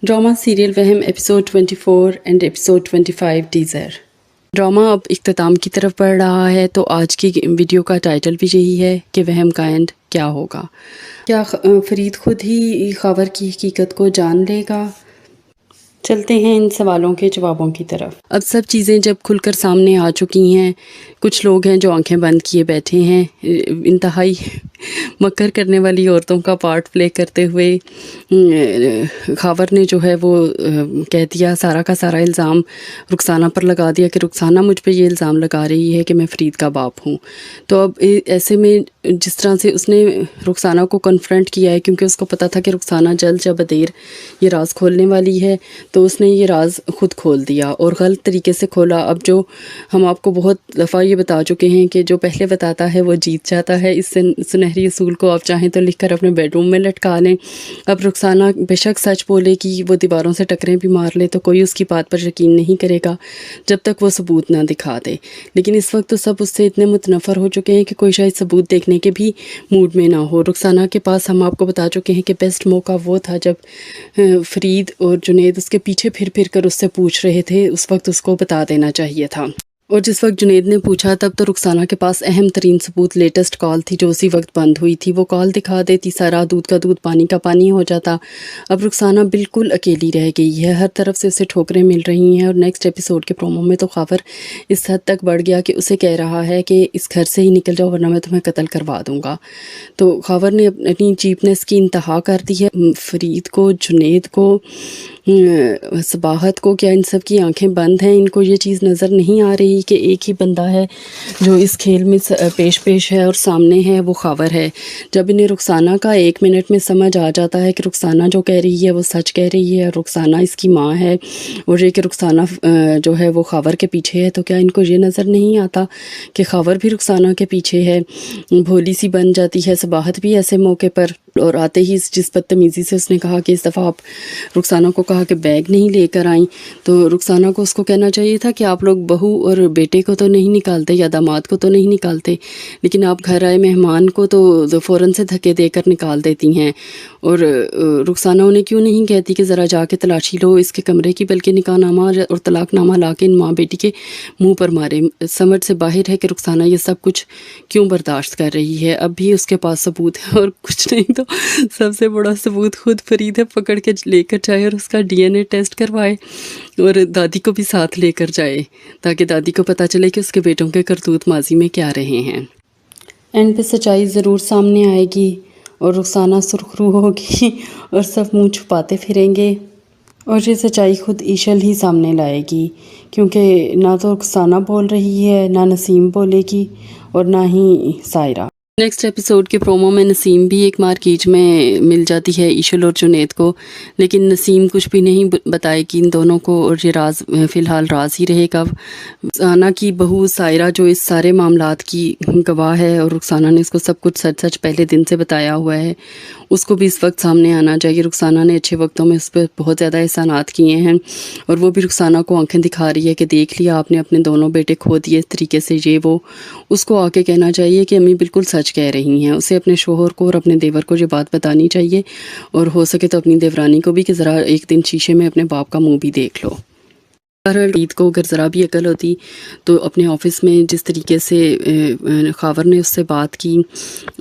Drama serial वहम episode 24 and episode 25 teaser. Drama अब इख्तिताम की तरफ बढ़ रहा है, तो आज की वीडियो का टाइटल भी यही है कि वहम का एंड क्या होगा। क्या फरीद खुद ही खबर की हकीकत को जान लेगा? चलते हैं इन सवालों के जवाबों की तरफ। अब सब चीज़ें जब खुलकर सामने आ चुकी हैं, कुछ लोग हैं जो आंखें बंद किए बैठे हैं, इंतहाई मक्कर करने वाली औरतों का पार्ट प्ले करते हुए खावर ने जो है वो कह दिया, सारा का सारा इल्ज़ाम रुखसाना पर लगा दिया कि रुखसाना मुझ पे ये इल्ज़ाम लगा रही है कि मैं फरीद का बाप हूँ। तो अब ऐसे में जिस तरह से उसने रुखसाना को कन्फ्रंट किया है, क्योंकि उसको पता था कि रुखसाना जल्द या बदेर ये राज खोलने वाली है, तो उसने ये राज खुद खोल दिया और गलत तरीके से खोला। अब जो हम आपको बहुत दफ़ा ये बता चुके हैं कि जो पहले बताता है वो जीत जाता है। इस सुनहरी असूल को आप चाहें तो लिखकर अपने बेडरूम में लटका लें। अब रुखसाना बेशक सच बोले कि वो दीवारों से टकरें भी मार ले, तो कोई उसकी बात पर यकीन नहीं करेगा जब तक वो सबूत ना दिखा दे। लेकिन इस वक्त तो सब उससे इतने मुतनफ़र हो चुके हैं कि कोई शायद सबूत देखने के भी मूड में ना हो। रुखसाना के पास हम आपको बता चुके हैं कि बेस्ट मौका वो था जब फरीद और जुनैद उसके पीछे फिर फिर कर उससे पूछ रहे थे, उस वक्त उसको बता देना चाहिए था। और जिस वक्त जुनैद ने पूछा तब तो रुखसाना के पास अहम तरीन सबूत लेटेस्ट कॉल थी जो उसी वक्त बंद हुई थी। वो कॉल दिखा देती, सारा दूध का दूध पानी का पानी हो जाता। अब रुखसाना बिल्कुल अकेली रह गई है, हर तरफ से उसे ठोकरें मिल रही हैं। और नेक्स्ट एपिसोड के प्रोमो में तो खावर इस हद तक बढ़ गया कि उसे कह रहा है कि इस घर से ही निकल जाओ वरना मैं तुम्हें कत्ल करवा दूंगा। तो खावर ने अपनी चीपनेस की इंतहा कर दी है। फरीद को, जुनैद को, सबाहत को, क्या इन सब की आंखें बंद हैं? इनको ये चीज़ नज़र नहीं आ रही कि एक ही बंदा है जो इस खेल में पेश है और सामने है वो खावर है। जब इन्हें रुखसाना का 1 मिनट में समझ आ जाता है कि रुखसाना जो कह रही है वो सच कह रही है, रुखसाना इसकी माँ है और ये कि रुखसाना जो है वो खावर के पीछे है, तो क्या इनको ये नज़र नहीं आता कि खावर भी रुखसाना के पीछे है? भोली सी बन जाती है सबाहत भी ऐसे मौके पर। और आते ही जिस बदतमीज़ी से उसने कहा कि इस दफ़ा आप रुखसाना को कहा कि बैग नहीं लेकर आई, तो रुखसाना को उसको कहना चाहिए था कि आप लोग बहू और बेटे को तो नहीं निकालते या दामाद को तो नहीं निकालते, लेकिन आप घर आए मेहमान को तो फ़ौरन से धक्के देकर निकाल देती हैं। और रुखसाना उन्हें क्यों नहीं कहती कि ज़रा जाके तलाशी लो इसके कमरे की, बल्कि निकाहनामा और तलाकनामा ला के इन माँ बेटी के मुँह पर मारे। समझ से बाहर है कि रुखसाना ये सब कुछ क्यों बर्दाश्त कर रही है। अब भी उसके पास सबूत है और कुछ नहीं तो सबसे बड़ा सबूत खुद फरीद है, पकड़ के लेकर जाए और उसका डीएनए टेस्ट करवाए और दादी को भी साथ लेकर जाए ताकि दादी को पता चले कि उसके बेटों के करतूत माजी में क्या रहे हैं। एंड पे सच्चाई ज़रूर सामने आएगी और रुखसाना सुरखरू होगी और सब मुंह छुपाते फिरेंगे और ये सच्चाई खुद ईशल ही सामने लाएगी, क्योंकि ना तो रुखसाना बोल रही है, ना नसीम बोलेगी और ना ही सायरा। नेक्स्ट एपिसोड के प्रोमो में नसीम भी एक मार्केट में मिल जाती है ईशल और जुनैद को, लेकिन नसीम कुछ भी नहीं बताएगी इन दोनों को और ये राज फ़िलहाल राज ही रहेगा। रुखसाना की बहू सायरा जो इस सारे मामलात की गवाह है और रुखसाना ने इसको सब कुछ सच सच पहले दिन से बताया हुआ है, उसको भी इस वक्त सामने आना चाहिए। रुखसाना ने अच्छे वक्तों में उस पर बहुत ज़्यादा एहसानात किए हैं और वो भी रुखसाना को आंखें दिखा रही है कि देख लिया आपने अपने दोनों बेटे खो दिए इस तरीके से, ये वो। उसको आके कहना चाहिए कि अम्मी बिल्कुल सच कह रही हैं। उसे अपने शोहर को और अपने देवर को ये बात बतानी चाहिए और हो सके तो अपनी देवरानी को भी कि ज़रा एक दिन शीशे में अपने बाप का मुँह भी देख लो। ईद को अगर ज़रा भी अकल होती तो अपने ऑफिस में जिस तरीके से खावर ने उससे बात की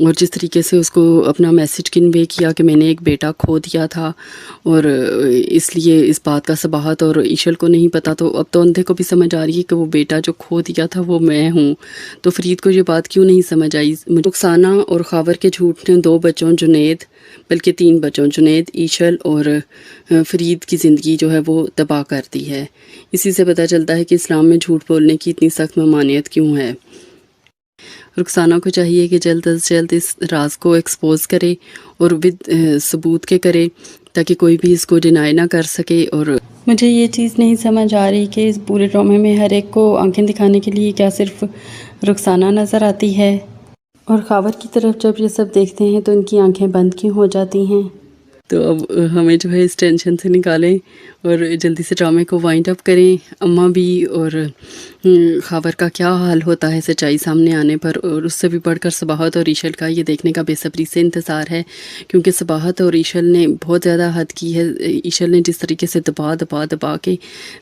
और जिस तरीके से उसको अपना मैसेज कन्वे किया कि मैंने एक बेटा खो दिया था और इसलिए इस बात का सबाहत और ईशल को नहीं पता, तो अब तो अंधे को भी समझ आ रही है कि वो बेटा जो खो दिया था वो मैं हूँ। तो फरीद को ये बात क्यों नहीं समझ आई? रुखसाना और खावर के झूठ ने 2 बच्चों जुनैद, बल्कि 3 बच्चों जुनैद, ईशल और फरीद की ज़िंदगी जो है वो तबाह कर दी है। इसी से पता चलता है कि इस्लाम में झूठ बोलने की इतनी सख्त ममानियत क्यों है। रुखसाना को चाहिए कि जल्द अज जल्द इस राज को एक्सपोज करे और विद सबूत के करे ताकि कोई भी इसको डिनाई ना कर सके। और मुझे ये चीज़ नहीं समझ आ रही कि इस पूरे ड्रामे में हर एक को आंखें दिखाने के लिए क्या सिर्फ रुखसाना नज़र आती है और खावर की तरफ जब ये सब देखते हैं तो इनकी आंखें बंद क्यों हो जाती हैं। تو اب ہمیں جو ہے اس ٹینشن سے نکالیں اور جلدی سے ڈرامے کو وائنڈ اپ کریں. اماں بھی اور خاور کا کیا حال ہوتا ہے سچائی سامنے آنے پر، اور اس سے بھی بڑھ کر صباحت اور ایشل کا یہ دیکھنے کا بے صبری سے انتظار ہے، کیونکہ صباحت اور ایشل نے بہت زیادہ حد کی ہے. ایشل نے جس طریقے سے دبا کے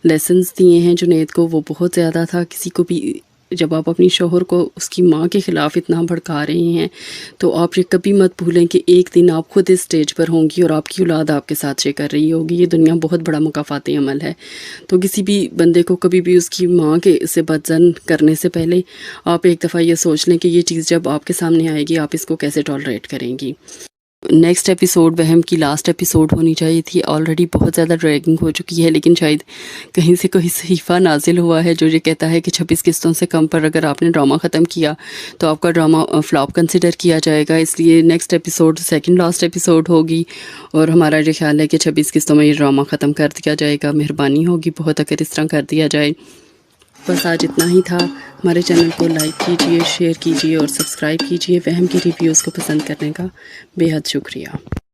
لیسنز دیے ہیں جنید کو، وہ بہت زیادہ تھا. کسی کو بھی جب آپ اپنی شوہر کو اس کی ماں کے خلاف اتنا بھڑکا رہے ہیں تو آپ یہ کبھی مت بھولیں کہ ایک دن آپ خود اس سٹیج پر ہوں گی اور آپ کی اولاد آپ کے ساتھ کر رہی ہوگی. یہ دنیا بہت بڑا مکافاتی عمل ہے. تو کسی بھی بندے کو کبھی بھی اس کی ماں کے سے بدزن کرنے سے پہلے آپ ایک دفعہ یہ سوچ لیں کہ یہ چیز جب آپ کے سامنے آئے گی آپ اس کو کیسے ٹالریٹ کریں گی. نیکسٹ ایپیسوڈ وہم کی لاسٹ ایپیسوڈ ہونی چاہیے تھی. آلریڈی بہت زیادہ ڈریگنگ ہو چکی ہے، لیکن شاید کہیں سے کوئی صحیفہ نازل ہوا ہے جو یہ کہتا ہے کہ 26 قسطوں سے کم پر اگر آپ نے ڈرامہ ختم کیا تو آپ کا ڈرامہ فلاپ کنسیڈر کیا جائے گا. اس لیے next episode second last episode ہوگی اور ہمارا یہ خیال ہے کہ 26 قسطوں میں یہ ڈرامہ ختم کر دیا جائے گا. مہربانی ہوگی بہت اگر اس طرح کر دیا جائے. بس آج اتنا ہی تھا. ہمارے چینل کو لائک کیجئے، شیئر کیجئے اور سبسکرائب کیجئے. وہم کی ریویوز کو پسند کرنے کا بے حد شکریہ.